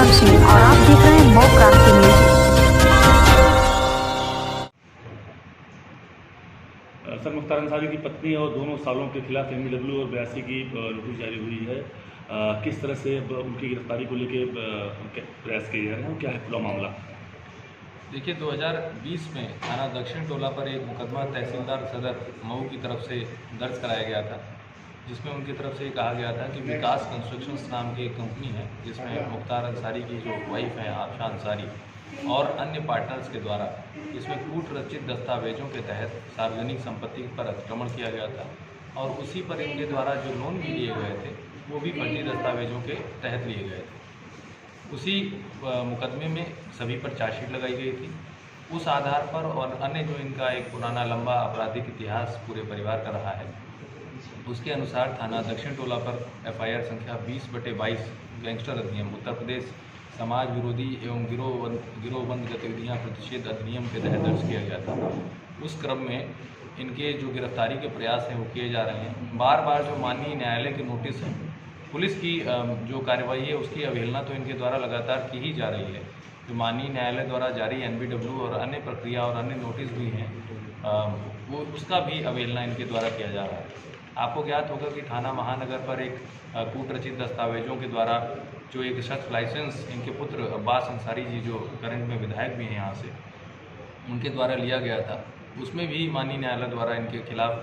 मुख्तार सिंह और आप देख रहे हैं मऊ क्रांति न्यूज। सर, मुख्तार अंसारी की पत्नी और दोनों सालों के खिलाफ MBW और 82 की नोटिस जारी हुई है। किस तरह से उनकी गिरफ्तारी को लेकर प्रयास किए जा रहे हैं, क्या है पूरा मामला? देखिए, 2020 में थाना दक्षिण टोला पर एक मुकदमा तहसीलदार सदर मऊ की तरफ से दर्ज कराया गया था, जिसमें उनकी तरफ से ये कहा गया था कि विकास कंस्ट्रक्शंस नाम की एक कंपनी है, जिसमें मुख्तार अंसारी की जो वाइफ हैं आबशा अंसारी और अन्य पार्टनर्स के द्वारा इसमें कूट रचित दस्तावेजों के तहत सार्वजनिक संपत्ति पर अतिक्रमण किया गया था और उसी पर इनके द्वारा जो लोन भी लिए गए थे वो भी फर्जी दस्तावेजों के तहत लिए गए थे। उसी मुकदमे में सभी पर चार्जशीट लगाई गई थी। उस आधार पर और अन्य जो इनका एक पुराना लंबा आपराधिक इतिहास पूरे परिवार का रहा है, उसके अनुसार थाना दक्षिण टोला पर FIR संख्या 20/22 गैंगस्टर अधिनियम उत्तर प्रदेश समाज विरोधी एवं गिरोहबंद गतिविधियाँ प्रतिषेध अधिनियम के तहत दर्ज किया गया था। उस क्रम में इनके जो गिरफ्तारी के प्रयास हैं वो किए जा रहे हैं। बार बार जो माननीय न्यायालय के नोटिस हैं, पुलिस की जो कार्रवाई है उसकी अवहेलना तो इनके द्वारा लगातार की ही जा रही है। जो माननीय न्यायालय द्वारा जारी NBW और अन्य प्रक्रिया और अन्य नोटिस भी हैं, वो उसका भी अवहेलना इनके द्वारा किया जा रहा है। आपको ज्ञात होगा कि थाना महानगर पर एक कूट रचित दस्तावेजों के द्वारा जो एक शस्त्र लाइसेंस इनके पुत्र अब्बास अंसारी जी, जो करंट में विधायक भी हैं यहाँ से, उनके द्वारा लिया गया था। उसमें भी माननीय न्यायालय द्वारा इनके खिलाफ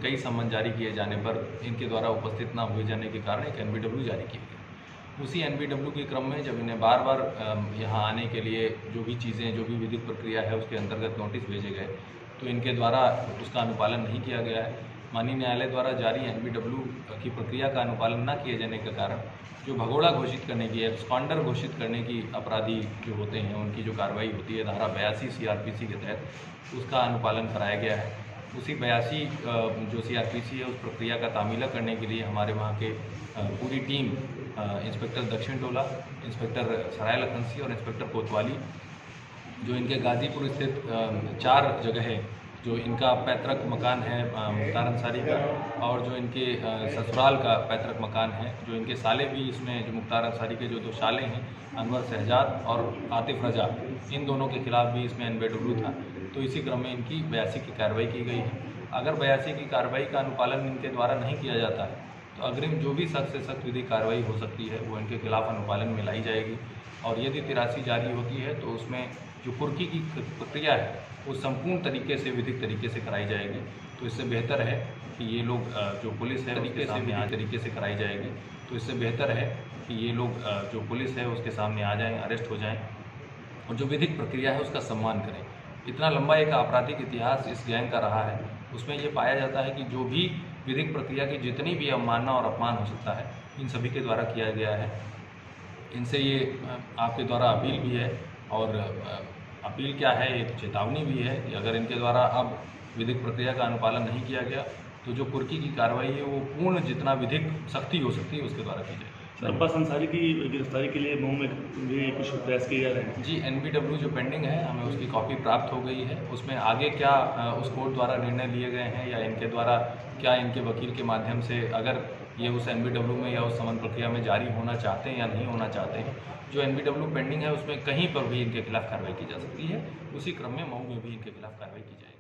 कई सम्मन जारी किए जाने पर इनके द्वारा उपस्थित न हुए जाने के कारण एक NBW जारी किया गया। उसी NBW के क्रम में जब इन्हें बार बार यहाँ आने के लिए जो भी चीज़ें, जो भी विधिक प्रक्रिया है उसके अंतर्गत नोटिस भेजे गए, तो इनके द्वारा उसका अनुपालन नहीं किया गया है। माननीय न्यायालय द्वारा जारी NBW की प्रक्रिया का अनुपालन न किए जाने के कारण जो भगोड़ा घोषित करने की, एब्सकॉन्डर घोषित करने की अपराधी जो होते हैं उनकी जो कार्रवाई होती है धारा 82 CRPC के तहत, उसका अनुपालन कराया गया है। उसी 82 जो CRPC है उस प्रक्रिया का तामीला करने के लिए हमारे वहाँ के पूरी टीम इंस्पेक्टर दक्षिण टोला, इंस्पेक्टर सराय लखनसी और इंस्पेक्टर कोतवाली, जो इनके गाज़ीपुर स्थित 4 जगह है, जो इनका पैतृक मकान है मुख्तार अंसारी का, और जो इनके ससुराल का पैतृक मकान है, जो इनके साले भी इसमें, जो मुख्तार अंसारी के जो 2 साले हैं अनवर शहजाद और आतिफ रजा, इन दोनों के खिलाफ भी इसमें NBW था। तो इसी क्रम में इनकी 82 की कार्रवाई की गई है। अगर 82 की कार्रवाई का अनुपालन इनके द्वारा नहीं किया जाता है तो अग्रिम जो भी सख्त से सख्त विधिक कार्रवाई हो सकती है वो इनके खिलाफ अनुपालन में लाई जाएगी। और यदि 83 जारी होती है तो उसमें जो कुर्की की प्रक्रिया है वो संपूर्ण तरीके से विधिक तरीके से कराई जाएगी। तो इससे बेहतर है कि ये लोग जो पुलिस है तरीके से कराई जाएगी। तो इससे बेहतर है कि ये लोग जो पुलिस है उसके सामने आ जाएं, अरेस्ट हो जाएं और जो विधिक प्रक्रिया है उसका सम्मान करें। इतना लंबा एक आपराधिक इतिहास इस गैंग का रहा है, उसमें ये पाया जाता है कि जो भी विधिक प्रक्रिया की जितनी भी अवमानना और अपमान हो सकता है इन सभी के द्वारा किया गया है। इनसे ये आपके द्वारा अपील भी है, और अपील क्या है, एक चेतावनी भी है कि अगर इनके द्वारा अब विधिक प्रक्रिया का अनुपालन नहीं किया गया तो जो कुर्की की कार्रवाई है वो पूर्ण जितना विधिक सख्ती हो सकती है उसके द्वारा की जाए। अब्बास अंसारी की गिरफ्तारी के लिए मऊ में भी कुछ प्रयास किए जा रहे हैं? जी, NBW जो पेंडिंग है, हमें उसकी कॉपी प्राप्त हो गई है। उसमें आगे क्या उस कोर्ट द्वारा निर्णय लिए गए हैं या इनके द्वारा क्या इनके वकील के माध्यम से अगर ये उस NBW में या उस समन प्रक्रिया में जारी होना चाहते हैं या नहीं होना चाहते हैं, जो NBW पेंडिंग है उसमें कहीं पर भी इनके खिलाफ कार्रवाई की जा सकती है। उसी क्रम में मऊ में भी इनके खिलाफ कार्रवाई की जाए।